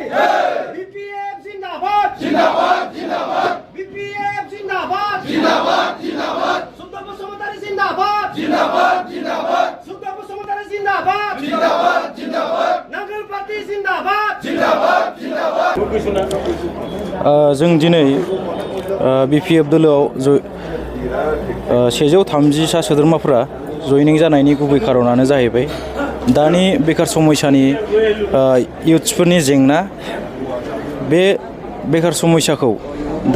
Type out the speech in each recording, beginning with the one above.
BPF जिंदाबाद जिंदाबाद जिंदाबाद BPF जिंदाबाद जिंदाबाद जिंदाबाद सुंदर बसुमतारी जिंदाबाद जिंदाबाद जिंदाबाद सुंदर बसुमतारी जिंदाबाद जिंदाबाद जिंदाबाद नांगोल पार्टी जिंदाबाद जिंदाबाद जिंदाबाद जों दिनै BPF दोलोआव 130सा सोद्रोमाफोरा जयनिं जानायनि गुबै खारनानो जाहैबाय दानि बेकार समस्यानि इयुथ्सफोरनि जेंना बे बेकार समस्याखौ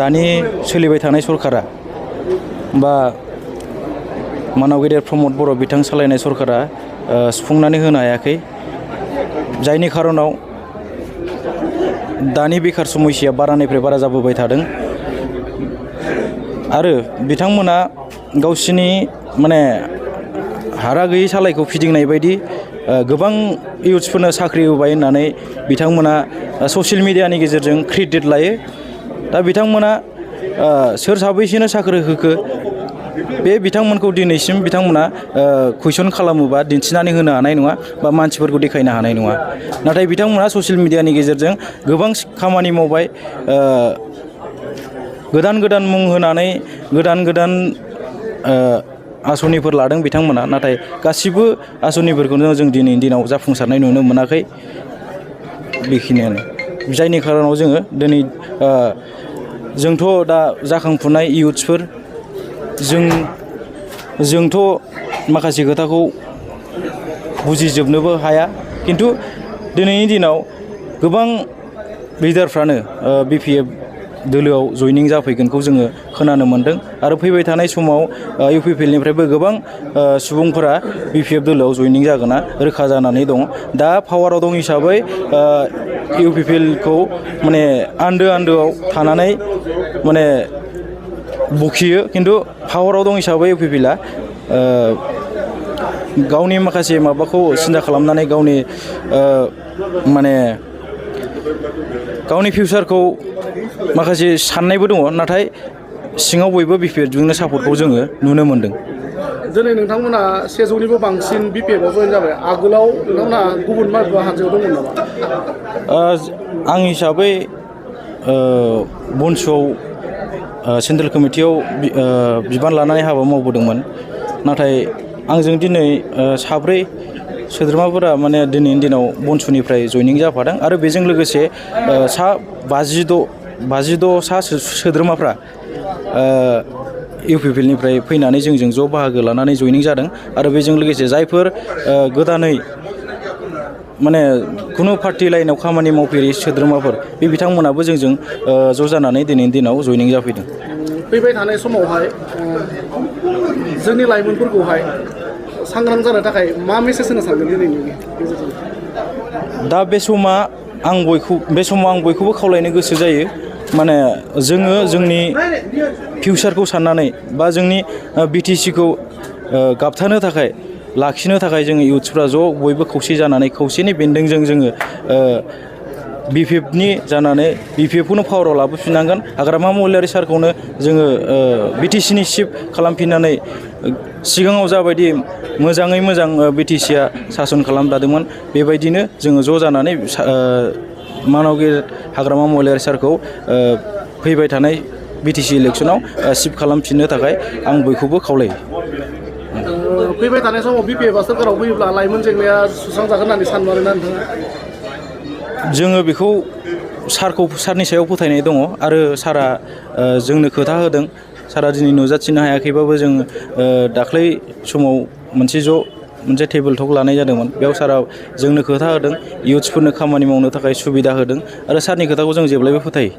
दानि सोलिबाय थानाय सरकारा बा मानाव गेदेर प्रमद बर' बिथां सालायनाय सरकारा सुफुंनानै होनो हायाखै जायनि खारनाव दानि बेकार समस्याया बारानिफ्राय बारा जाबोबाय थादों आरो बिथांमोना गावसिनि माने हारा गैयै सालायखौ फिदिंनाय बायदि गोबां इयुथ्सफोरनो साख्रि होबाय होननानै बिथांमोना ससियेल मिडियानि गेजेरजों क्रेडिट लायो दा बिथांमोना सोर साबैसेनो साख्रि होखो बे बिथांमोनखौ दिनैसिम बिथांमोना कुइसन खालामोबा दिन्थिनानै होनो हानाय नङा बा मानसिफोरखौ देखायनो हानाय नङा नाथाय बिथांमोना ससियेल मिडियानि गेजेरजों गोबां खामानि मावबाय गोदान गोदान मुं होनानै गोदान गोदान आसनिफोर लादों बिथांमोना नाथाय गासिबो आसनिफोरखौनो जों दिनैनि दिनाव जाफुंसारनाय नुनो मोनाखै बेखिनियानो जायनि खारनाव जोङो दिनै जोंथ' दा जाखांफुनाय इयुथ्सफोर जोंथ' माखासे खोथाखौ बुजिजोबनोबो हाया खिन्थु दिनैनि दिनाव गोबां लिडारफ्रानो BPF दोलोआव जयनिं जाफैगोनखौ जोङो खोनानो मोन्दों आरो फैबाय थानाय समाव UPPLनिफ्रायबो गोबां सुबुंफोरा BPF दोलोआव जयनिं जागोना रोखा जानानै दङ दा पावाराव दं हिसाबै UPPLखौ माने आन्दोआव थानानै माने बखियो खिन्थु पावाराव दं हिसाबै UPPLआ गावनि माखासे माबाखौ सिन्था खालामनानै गावनि माने गावनि फिउचारखौ माखासे साननायबो दङ नाथाय सिङाव बयबो BPFजोंनो सापर्टखौ जोङो नुनो मोन्दों दिनै नोंथांमोना 100निबो बांसिन BPFआव जयेन जाबाय आगोलाव नोंथांमोना गुबुन माबेबा हानजायाव दंमोन नामा आं हिसाबै बनसुआव सेन्ट्रेल कमिटियाव बिबान लानानै हाबा मावबोदोंमोन नाथाय आंजों दिनै साब्रै सोद्रोमाफोरा माने दिनैनि दिनाव बनसुनिफ्राय जयनिं जाफादों आरो बेजों लोगोसे सा 56 सा सोद्रोमाफ्रा UPPLनिफ्राय फैनानै जोंजों ज' बाहागो लानानै जयनिं जादों आरो बेजों लोगोसे जायफोर गोदानै माने खुनु पार्टि लाइनाव खामानि मावफेरि सोद्रोमाफोर बे बिथांमोनाबो जोंजों ज' जानानै दिनैनि दिनाव जयनिं जाफैदों फैबाय थानाय समावहाय जोंनि लाइमोनफोरखौहाय सांग्रां जानो थाखाय मा मेसेज होनो सानगोन दिनैनि गेजेरजों दा बे समाव आं बयखौबो खावलायनो गोसो जायो माने जोङो जोंनि फिउचारखौ साननानै बा जोंनि BTCखौ गाबथानो थाखाय लाखिनो थाखाय जोङो इयुथ्सफ्रा ज' बयबो खौसे जानानै खौसेनि बेन्दोंजों जोङो BPFनि जानानै BPFखौनो पावाराव लाबोफिननांगोन हाग्रामा महिलारि सारखौनो जोङो BTCनि चिफ खालामफिननानै सिगाङाव जाबायदि मोजाङै मोजां BTCआ सासन खालामजादोंमोन बेबायदिनो जोङो ज' जानानै मानाव गेदेर हाग्रामा महिलारि सारखौ फैबाय थानाय BTC इलेक्सनाव चिफ खालामफिननो थाखाय आं बयखौबो खावलायो फैबाय थानाय समाव BPFआ सोरखाराव फैयोब्ला लाइमोन जेंनाया सुस्रांजागोन होननानै सानमारोना नोंथाङा जोङो बेखौ सारनि सायाव फोथायनाय दङ आरो सारा जोंनो खोथा होदों सारा दिनै नुजाथिनो हायाखैबाबो जों दाख्लै समाव मोनसे टेबोल टक लानाय जादोंमोन बेयाव सारा जोंनो खोथा होदों इयुथ्सफोरनो खामानि मावनो थाखाय सुबिदा होदों आरो सारनि खोथाखौ जों जेब्लायबो फोथायो